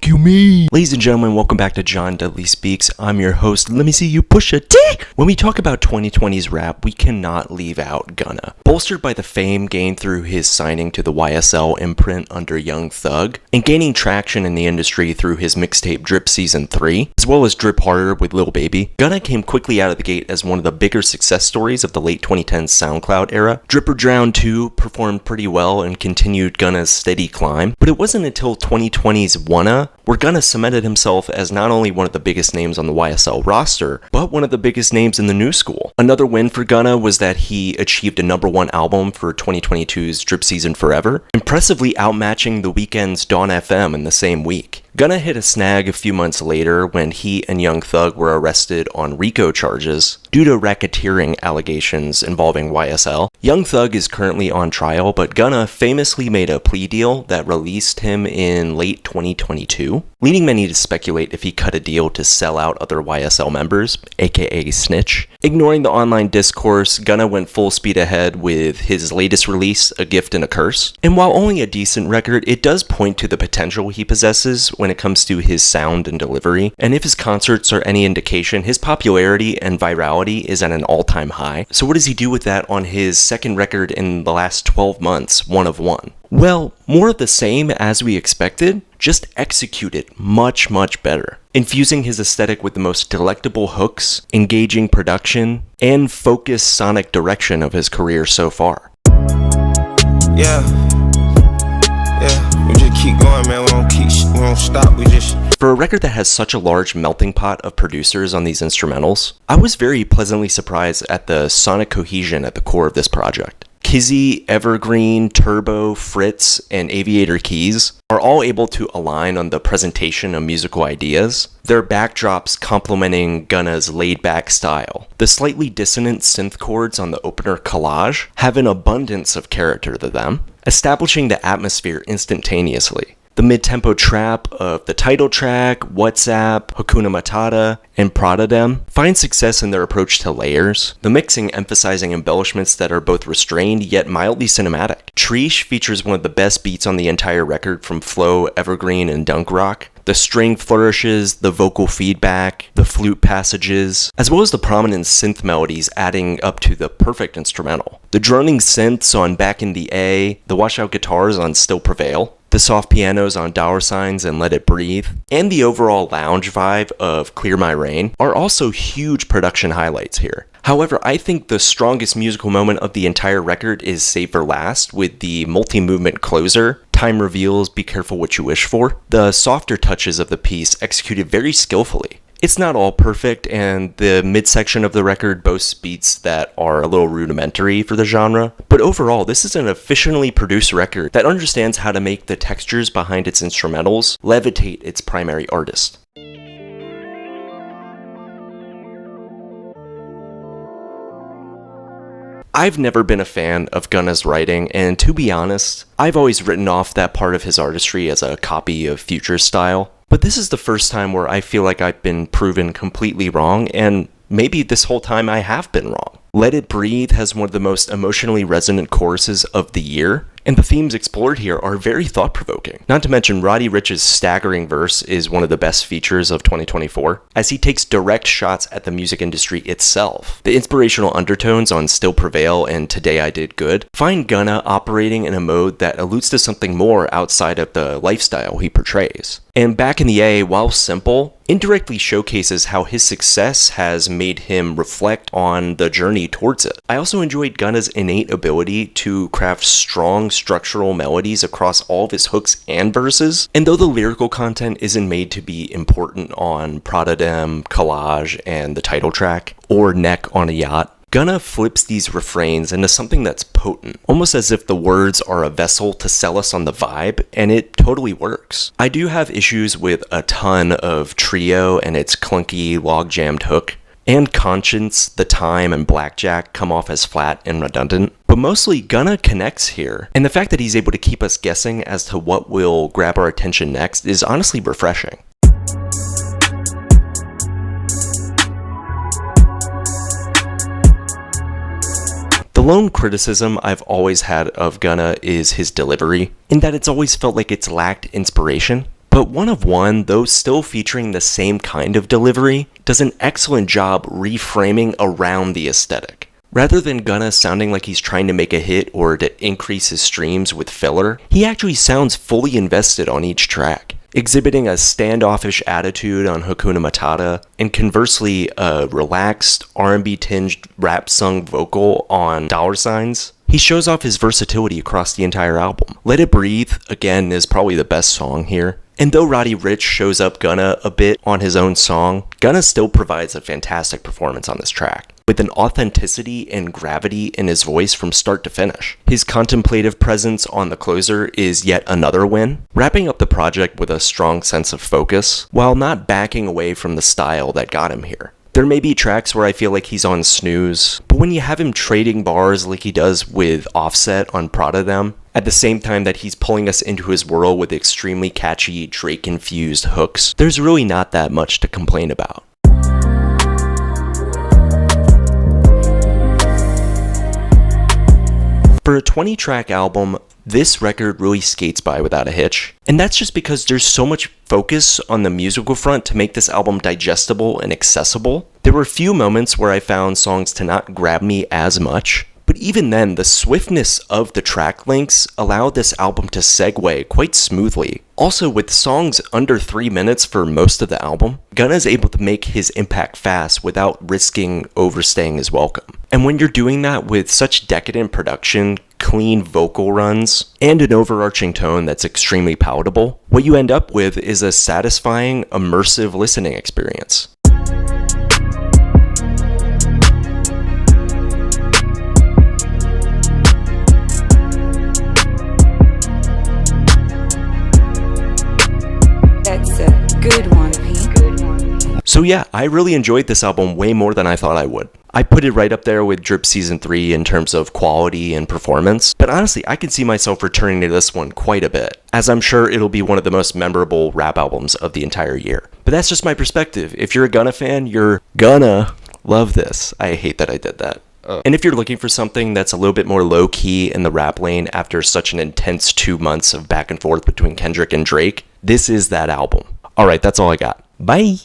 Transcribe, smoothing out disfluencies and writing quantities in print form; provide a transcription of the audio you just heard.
you mean? Ladies and gentlemen, welcome back to John Dudley Speaks. I'm your host. Let me see you push a T. When we talk about 2020's rap, we cannot leave out Gunna. Bolstered by the fame gained through his signing to the YSL imprint under Young Thug, and gaining traction in the industry through his mixtape Drip Season 3, as well as Drip Harder with Lil Baby, Gunna came quickly out of the gate as one of the bigger success stories of the late 2010s SoundCloud era. Drip or Drown 2 performed pretty well and continued Gunna's steady climb, but it wasn't until 2020's WUN, where Gunna cemented himself as not only one of the biggest names on the YSL roster, but one of the biggest names in the new school. Another win for Gunna was that he achieved a #1 album for 2022's Drip Season Forever, impressively outmatching The Weeknd's Dawn FM in the same week. Gunna hit a snag a few months later when he and Young Thug were arrested on RICO charges due to racketeering allegations involving YSL. Young Thug is currently on trial, but Gunna famously made a plea deal that released him in late 2022, leading many to speculate if he cut a deal to sell out other YSL members, aka Snitch. Ignoring the online discourse, Gunna went full speed ahead with his latest release, A Gift and a Curse. And while only a decent record, it does point to the potential he possesses when it comes to his sound and delivery, and if his concerts are any indication, his popularity and virality is at an all-time high. So what does he do with that on his second record in the last 12 months, One of One? Well, more of the same as we expected, just executed much better. Infusing his aesthetic with the most delectable hooks, engaging production, and focused sonic direction of his career so far. Yeah, we just keep going, man. We don't stop. For a record that has such a large melting pot of producers on these instrumentals, I was very pleasantly surprised at the sonic cohesion at the core of this project. Kizzy, Evergreen, Turbo, Fritz, and Aviator Keys are all able to align on the presentation of musical ideas, their backdrops complementing Gunna's laid-back style. The slightly dissonant synth chords on the opener Collage have an abundance of character to them, establishing the atmosphere instantaneously. The mid-tempo trap of the title track, WhatsApp, Hakuna Matata, and Pradadem find success in their approach to layers, the mixing emphasizing embellishments that are both restrained yet mildly cinematic. Trish features one of the best beats on the entire record from Flow, Evergreen, and Dunk Rock. The string flourishes, the vocal feedback, the flute passages, as well as the prominent synth melodies adding up to the perfect instrumental. The droning synths on Back in the A, the washed-out guitars on Still Prevail, the soft pianos on Dollar Signs and Let It Breathe, and the overall lounge vibe of Clear My Rain are also huge production highlights here. However, I think the strongest musical moment of the entire record is saved for last with the multi-movement closer, Time Reveals, Be Careful What You Wish For. The softer touches of the piece executed very skillfully. It's not all perfect, and the midsection of the record boasts beats that are a little rudimentary for the genre, but overall, this is an efficiently produced record that understands how to make the textures behind its instrumentals levitate its primary artist. I've never been a fan of Gunna's writing, and to be honest, I've always written off that part of his artistry as a copy of Future's style. But this is the first time where I feel like I've been proven completely wrong, and maybe this whole time I have been wrong. Let It Breathe has one of the most emotionally resonant choruses of the year, and the themes explored here are very thought-provoking. Not to mention, Roddy Ricch's staggering verse is one of the best features of 2024, as he takes direct shots at the music industry itself. The inspirational undertones on Still Prevail and Today I Did Good find Gunna operating in a mode that alludes to something more outside of the lifestyle he portrays. And Back in the A, while simple, indirectly showcases how his success has made him reflect on the journey towards it. I also enjoyed Gunna's innate ability to craft strong structural melodies across all of his hooks and verses, and though the lyrical content isn't made to be important on Pradadem, Collage, and the title track, or Neck on a Yacht, Gunna flips these refrains into something that's potent, almost as if the words are a vessel to sell us on the vibe, and it totally works. I do have issues with a ton of Trio and its clunky log-jammed hook, and Conscience, The Time, and Blackjack come off as flat and redundant. But mostly, Gunna connects here, and the fact that he's able to keep us guessing as to what will grab our attention next is honestly refreshing. The lone criticism I've always had of Gunna is his delivery, in that it's always felt like it's lacked inspiration. But But One of One, though still featuring the same kind of delivery, does an excellent job reframing around the aesthetic. Rather than Gunna sounding like he's trying to make a hit or to increase his streams with filler, he actually sounds fully invested on each track, exhibiting a standoffish attitude on Hakuna Matata, and conversely a relaxed, R&B tinged rap sung vocal on Dollar Signs. He shows off his versatility across the entire album. Let It Breathe, again, is probably the best song here. And though Roddy Ricch shows up Gunna a bit on his own song, Gunna still provides a fantastic performance on this track, with an authenticity and gravity in his voice from start to finish. His contemplative presence on the closer is yet another win, wrapping up the project with a strong sense of focus, while not backing away from the style that got him here. There may be tracks where I feel like he's on snooze, but when you have him trading bars like he does with Offset on Prada Them, at the same time that he's pulling us into his world with extremely catchy Drake-infused hooks, there's really not that much to complain about. For a 20-track album, this record really skates by without a hitch. And that's just because there's so much focus on the musical front to make this album digestible and accessible. There were a few moments where I found songs to not grab me as much, but even then, the swiftness of the track lengths allowed this album to segue quite smoothly. Also, with songs under 3 minutes for most of the album, Gunna is able to make his impact fast without risking overstaying his welcome. And when you're doing that with such decadent production, clean vocal runs, and an overarching tone that's extremely palatable, what you end up with is a satisfying, immersive listening experience. That's a good one, Pete. So yeah, I really enjoyed this album way more than I thought I would. I put it right up there with Drip Season 3 in terms of quality and performance, but honestly, I can see myself returning to this one quite a bit, as I'm sure it'll be one of the most memorable rap albums of the entire year. But that's just my perspective. If you're a Gunna fan, you're gonna love this. I hate that I did that. And if you're looking for something that's a little bit more low-key in the rap lane after such an intense 2 months of back and forth between Kendrick and Drake, this is that album. Alright, that's all I got. Bye!